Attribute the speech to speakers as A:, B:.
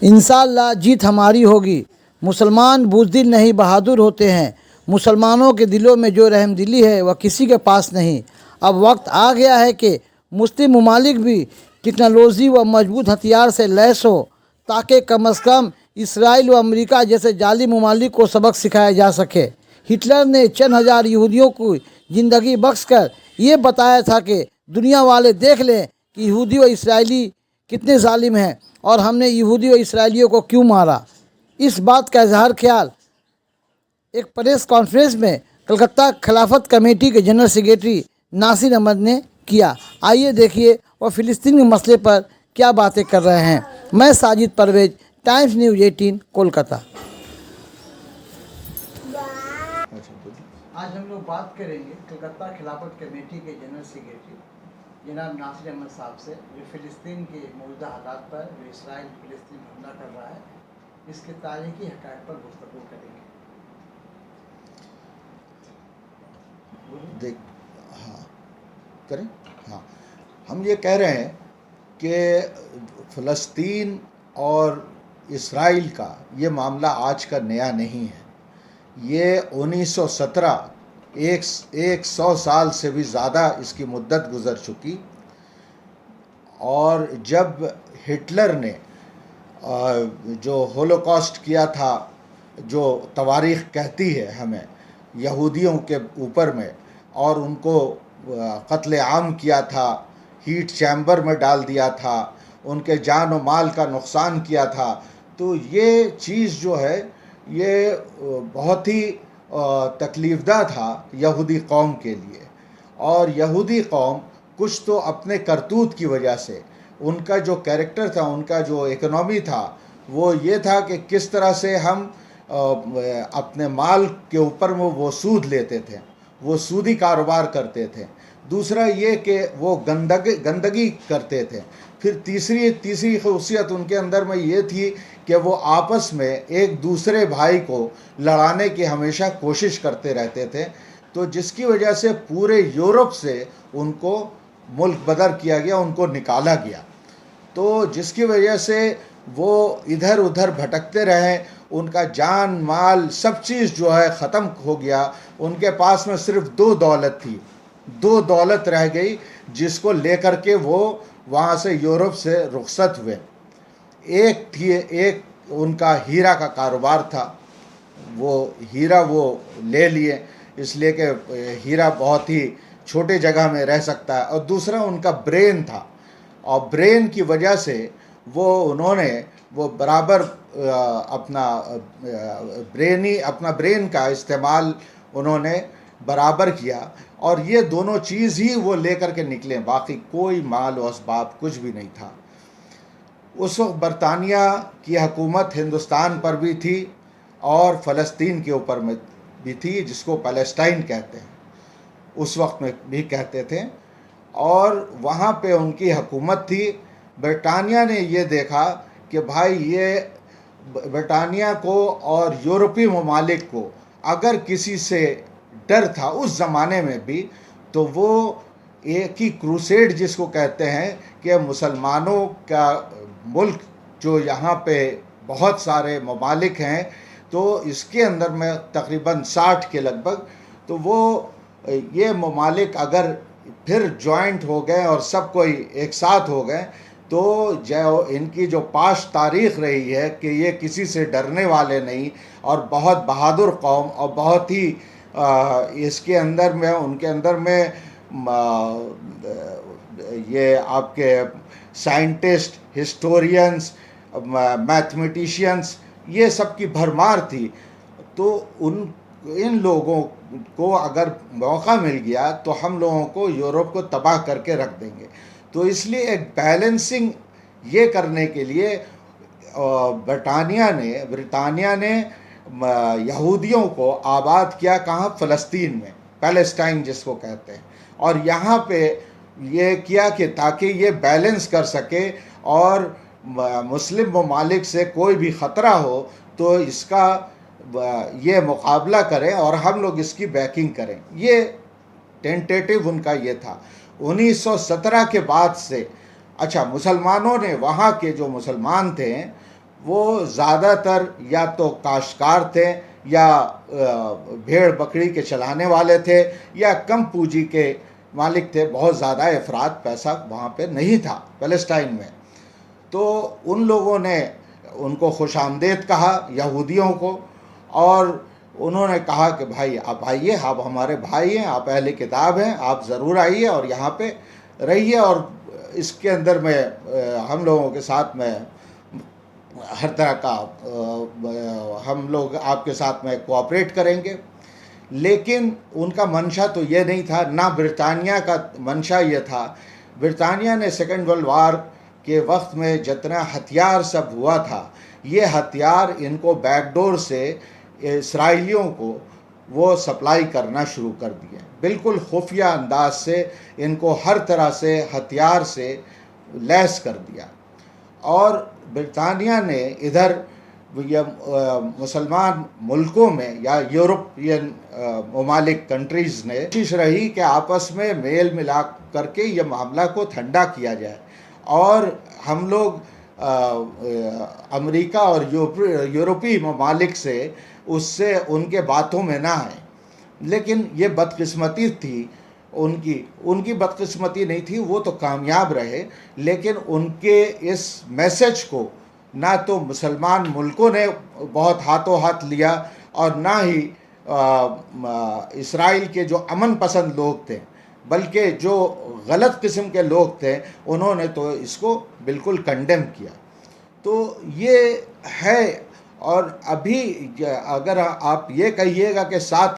A: इंशाअल्लाह जीत हमारी होगी। मुसलमान बुज़दिल नहीं बहादुर होते हैं। मुसलमानों के दिलों में जो रहमदिली है वह किसी के पास नहीं। अब वक्त आ गया है कि मुस्लिम ममालिक भी टेक्नोलॉजी व मजबूत हथियार से लैस हो, ताकि कम अज़ कम इसराइल व अमेरिका जैसे जालिम ममालिक को सबक सिखाया जा सके। हिटलर ने चंद हज़ार यहूदियों को ज़िंदगी बख्श कर ये बताया था कि दुनिया वाले देख लें कि यहूदी व इसराइली कितने जालिम हैं और हमने यहूदी व इसराइलियों को क्यों मारा। इस बात का इजहार ख्याल एक प्रेस कॉन्फ्रेंस में कलकत्ता खिलाफत कमेटी के जनरल सेक्रेटरी नासिर अहमद ने किया। आइए देखिए वह फ़िलिस्तीन के मसले पर क्या बातें कर रहे हैं। मैं साजिद परवेज, टाइम्स न्यूज़ 18 कोलकाता। आज हम लोग बात करेंगे कलकत्ता खिलाफत कमेटी के जनरल सेक्रेटरी जनाब नासिर अहमद साहब से, जो फ़िलिस्तीन के मौजूदा हालात पर, जो इसराइल फ़िलिस्तीन हमला कर रहा है, इसके तारीखी हक़ाइक़ पर गुफ्तगू करेंगे।
B: देख हाँ करें। हाँ, हम ये कह रहे हैं कि फ़लस्तीन और इसराइल का ये मामला आज का नया नहीं है। ये 1917 100 साल से भी ज़्यादा इसकी मुद्दत गुज़र चुकी। और जब हिटलर ने जो होलोकॉस्ट किया था, जो तवारीख़ कहती है हमें यहूदियों के ऊपर में, और उनको कत्ल आम किया था, हीट चैम्बर में डाल दिया था, उनके जान और माल का नुकसान किया था, तो ये चीज़ जो है ये बहुत ही तकलीफ़दा था यहूदी कौम के लिए। और यहूदी कौम कुछ तो अपने करतूत की वजह से, उनका जो कैरेक्टर था, उनका जो इकोनॉमी था, वो ये था कि किस तरह से हम अपने माल के ऊपर वो सूद लेते थे, वो सूदी कारोबार करते थे। दूसरा ये कि वो गंदगी करते थे। फिर तीसरी ख़ुशियत उनके अंदर में ये थी कि वो आपस में एक दूसरे भाई को लड़ाने की हमेशा कोशिश करते रहते थे। तो जिसकी वजह से पूरे यूरोप से उनको मुल्क बदर किया गया, उनको निकाला गया। तो जिसकी वजह से वो इधर उधर भटकते रहे, उनका जान माल सब चीज़ जो है ख़त्म हो गया। उनके पास में सिर्फ दो दौलत रह गई, जिसको लेकर के वो वहाँ से यूरोप से रुखसत हुए। एक उनका हीरा का कारोबार था, वो हीरा वो ले लिए इसलिए कि हीरा बहुत ही छोटे जगह में रह सकता है। और दूसरा उनका ब्रेन था, और ब्रेन की वजह से उन्होंने बराबर अपना ब्रेन का इस्तेमाल उन्होंने बराबर किया। और ये दोनों चीज़ ही वो लेकर के निकले, बाकी कोई माल और असबाब कुछ भी नहीं था। उस वक्त बरतानिया की हुकूमत हिंदुस्तान पर भी थी और फ़लस्तीन के ऊपर में भी थी, जिसको पैलेस्टाइन कहते हैं, उस वक्त में भी कहते थे। और वहाँ पे उनकी हुकूमत थी। ब्रिटानिया ने ये देखा कि भाई ये ब्रिटानिया को और यूरोपीय ममालिक को अगर किसी से डर था उस ज़माने में भी, तो वो एक ही क्रूसेड जिसको कहते हैं कि मुसलमानों का मुल्क जो यहाँ पे बहुत सारे ममालिक हैं, तो इसके अंदर में तकरीबन 60 के लगभग, तो वो ये ममालिक अगर फिर जॉइंट हो गए और सब कोई एक साथ हो गए, तो जो इनकी जो पास तारीख़ रही है कि ये किसी से डरने वाले नहीं और बहुत बहादुर कौम, और बहुत ही इसके अंदर में उनके अंदर में ये आपके साइंटिस्ट, हिस्टोरियंस, मैथमेटिशियंस, ये सब की भरमार थी। तो इन लोगों को अगर मौका मिल गया तो हम लोगों को यूरोप को तबाह करके रख देंगे। तो इसलिए एक बैलेंसिंग ये करने के लिए ब्रिटानिया ने यहूदियों को आबाद किया, कहाँ? फ़लस्तीन में, पैलेस्टाइन जिसको कहते हैं। और यहाँ पे ये किया कि ताकि ये बैलेंस कर सके और मुस्लिम ममालिक से कोई भी ख़तरा हो तो इसका ये मुकाबला करें और हम लोग इसकी बैकिंग करें। ये टेंटेटिव उनका ये था। 1917 के बाद से, अच्छा, मुसलमानों ने, वहाँ के जो मुसलमान थे वो ज़्यादातर या तो काश्तकार थे या भेड़ बकरी के चलाने वाले थे या कम पूंजी के मालिक थे। बहुत ज़्यादा अफराद पैसा वहाँ पे नहीं था पैलेस्टाइन में। तो उन लोगों ने उनको खुशामदीद कहा यहूदियों को, और उन्होंने कहा कि भाई आप आइए, आप हमारे भाई हैं, आप अहले किताब हैं, आप ज़रूर आइए और यहाँ पे रहिए, और इसके अंदर में हम लोगों के साथ में हर तरह का हम लोग आपके साथ में कोऑपरेट करेंगे। लेकिन उनका मंशा तो ये नहीं था, ना ब्रिटानिया का मंशा ये था। ब्रिटानिया ने सेकेंड वर्ल्ड वार के वक्त में जितना हथियार सब हुआ था, ये हथियार इनको बैकडोर से इसराइलियों को वो सप्लाई करना शुरू कर दिए। बिल्कुल खुफिया अंदाज से इनको हर तरह से हथियार से लैस कर दिया। और ब्रिटानिया ने इधर मुसलमान मुल्कों में या यूरोपियन ममालिक कंट्रीज़ ने कोशिश रही कि आपस में मेल मिलाप करके ये मामला को ठंडा किया जाए और हम लोग अमेरिका और यूरोपीय ममालिक से उससे उनके बातों में ना आए। लेकिन ये बदकिस्मती थी उनकी बदकिस्मती नहीं थी, वो तो कामयाब रहे। लेकिन उनके इस मैसेज को ना तो मुसलमान मुल्कों ने बहुत हाथों हाथ लिया और ना ही इसराइल के जो अमन पसंद लोग थे, बल्कि जो गलत किस्म के लोग थे उन्होंने तो इसको बिल्कुल कंडेम किया। तो ये है। और अभी अगर आप ये कहिएगा कि 7